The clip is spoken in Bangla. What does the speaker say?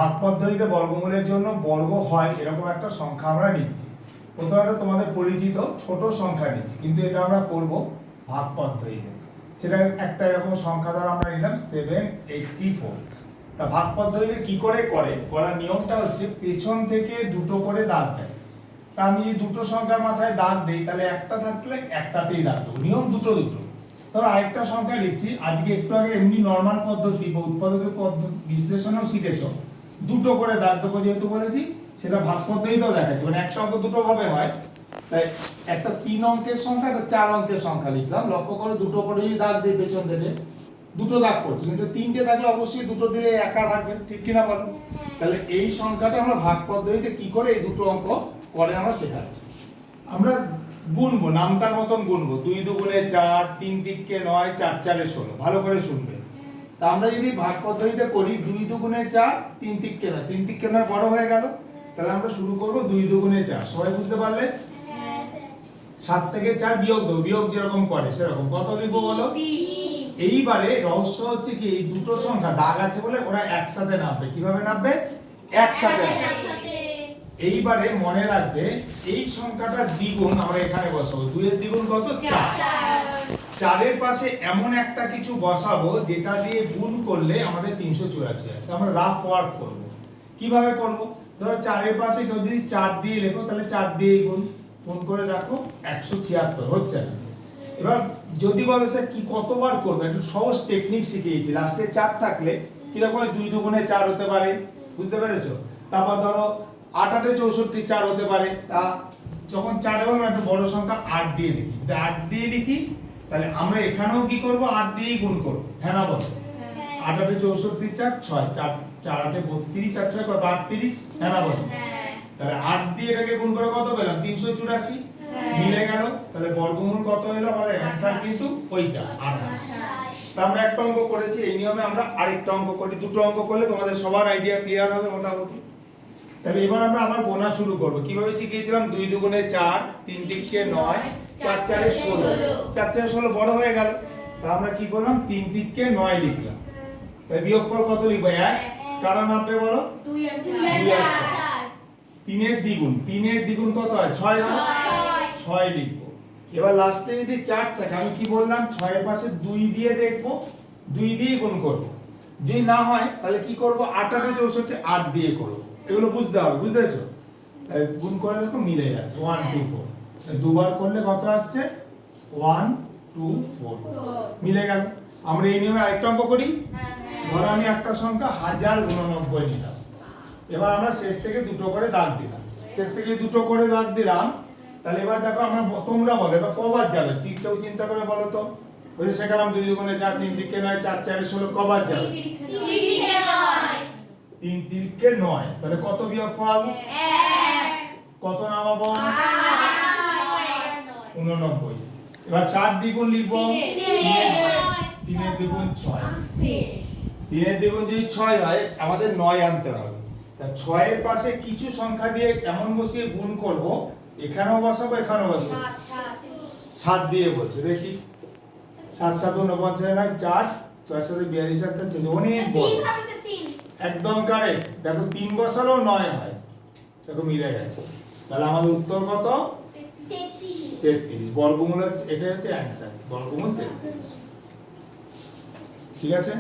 ভাগ পদ্ধতিতে বর্গমূলের জন্য বর্গ হয় এরকম একটা সংখ্যা আমরা নিচ্ছি। প্রথমে তোমাদের পরিচিত ছোট সংখ্যা নিচ্ছি, কিন্তু এটা আমরা করব ভাগ পদ্ধতিতে। সেটা একটা এরকম সংখ্যা দ্বারা আমরা নিলাম 784। তা ভাগ পদ্ধতিতে কি করে করার নিয়মটা হচ্ছে পেছন থেকে দুটো করে দাগ দেয়। তা আমি যদি দুটো সংখ্যার মাথায় দাগ দিই তাহলে একটা থাকলে একটাতেই দাগ দেবো, নিয়ম দুটো। তবে আরেকটা সংখ্যা লিখছি, আজকে একটু আগে এমনি নর্মাল পদ্ধতি বা উৎপাদকের পদ্ধতি বিশ্লেষণেও শিখেছো, দুটো করে দাগ দেবো যেহেতু বলেছি, সেটা ভাগ পদ্ধতিতেও দেখাচ্ছি। মানে একটা অঙ্ক দুটো ভাবে হয়, তাই একটা 3 অঙ্কের সংখ্যা একটা 4 অঙ্কের সংখ্যা লিখলাম। লক্ষ্য করো দুটো করে যদি দাগ দিই পেছন থেকে দুটো দাগ পড়ছে, কিন্তু তিনটে থাকলে অবশ্যই দুটো দিলে একা থাকবে, ঠিক কিনা বলো? তাহলে এই সংখ্যাটা আমরা ভাগ পদ্ধতিতে কি করে এই দুটো অঙ্ক করে আমরা শেখাচ্ছি। আমরা গুনবো, নামতার মতন গুনবো, 2 দুগুণে 4, 3 তিরিকে 9, 4 চারে 16। ভালো করে শুনবে। তা আমরা যদি ভাগ পদ্ধতিতে করি 2 দুগুণে 4, 3 তিরিকে 9, 3 তিরিকে 9 বড় হয়ে গেল, তাহলে আমরা শুরু করব 2 দুগুণে 4। সবাই বুঝতে পারলে? 7 থেকে 4 বিয়োগ দেবো, বিয়োগ যেরকম করে সেরকম। কত লিখবো বলো? এইবারে রহস্য হচ্ছে কি, এই দুটো সংখ্যা দাগ আছে বলে ওরা একসাথে নামবে। কিভাবে নামবে? একসাথে। এইবারে মনে রাখবে এই সংখ্যাটা দ্বিগুণ আমরা এখানে বসাবো। 2 এর দ্বিগুণ কত? 4। 4 এর পাশে এমন একটা কিছু বসাবো যেটা দিয়ে গুণ করলে আমাদের 384 হয়। তো আমরা রাফ ওয়ার্ক করব। কিভাবে করব? ধরো 4 এর পাশে কেউ যদি 4 দিয়ে লেখো, তাহলে 4 দিয়ে গুণ করে রাখো, 176 হচ্ছে না। এবার যদি বলো স্যার কি কতবার করবে, একটু সহজ টেকনিক শিখিয়েছি। লাস্টে 4 থাকলে কিরকম 2 দুগুণে 4 হতে পারে, বুঝতে পেরেছো? তারপর ধরো 8 8 64 4 হতে পারে। তা যখন 4 হলো একটা বড় সংখ্যা 8 দিয়ে লিখি, 8 দিয়ে লিখি, তাহলে আমরা এখানেও কি করব? 8 দিয়েই গুণ করব। হ্যাঁ না বলো? 8 8 64 4 6, 4 4 8 32 আর 6 কত? 38। হ্যাঁ না বলো? তাহলে 8 দিয়ে এটাকে গুণ করে কত পেলাম? 384। মিলে গেল। তাহলে বর্গমূল কত হলো? আমাদের অ্যানসার কিন্তু ওইটা 28। তা আমরা একটা অঙ্ক করেছি, এই নিয়মে আমরা আরেকটা অঙ্ক করি। দুটো অঙ্ক করলে তোমাদের সবার আইডিয়া ক্লিয়ার হবে মোটামুটি। তাহলে এবার আমরা আবার গোনা শুরু করব। কিভাবে শিখিয়েছিলাম? 2 দুগুণে 4, 3 তিরিকে 9, 4 চারে 16। 4 চারে 16 বড় হয়ে গেল। তা আমরা কি করলাম? 3 তিরিকে 9 লিখলাম। তাই বিয়োগফল কত লিখবো? 1। কারা নামবে বলো? 2 আর 4। 3 এর দ্বিগুণ, 3 এর দ্বিগুণ কত হয়? 6 হয়। 6 লিখবো। এবার লাস্টে যদি 4 থাকে, আমি কি বললাম? 6 এর পাশে 2 দিয়ে দেখবো, 2 দিয়ে গুণ করব। যদি না হয় তাহলে কি করব? 8 8 64 8 দিয়ে করব। এগুলো বুঝতে হবে, বুঝতে পেরেছো? তাই গুণ করে দেখো মিলে যাচ্ছে 1 2 4। দুবার করলে কত আসছে? 1 2 4 মিলে গেল। আমরা এই নিয়মে আরেকটা অঙ্ক করি। ধরো আমি একটা সংখ্যা 1089 নিলাম। এবার আমরা শেষ থেকে দুটো করে দাগ দিলাম। শেষ থেকে দুটো করে দাগ দিলাম। তাহলে এবার দেখো আমরা, তোমরা বলো এবার কবার যাবে? কেউ চিন্তা করে বলো তো। ওই যে শেখালাম 2 দুগুণে 4, 3 তিরিকে 9, 4 চারে 16 কবার যাবে? 3 তিরিকে 9। তাহলে কত বিয়োগফল? 1। কত নামাবো? 89। এবার 4 দ্বিগুণ লিখবো। 3 এর দ্বিগুণ 6। 3 এর দ্বিগুণ যদি 6 হয় আমাদের 9 আনতে হবে। তা 6 এর পাশে কিছু সংখ্যা দিয়ে এমন বসিয়ে গুণ করব, এখানেও বসাবো এখানেও বসাবো। 7 দিয়ে বলছো, দেখি 7 7 49 নয় 4, 4 7 42 আর 4 অনেক বড়। একদম কারেক্ট। দেখো 3 বসালেও 9 হয়। দেখো মিলে গেছে। তাহলে আমাদের উত্তর কত? 33। বর্গমূল হচ্ছে, এটা হচ্ছে অ্যানসার, বর্গমূল 33। ঠিক আছে?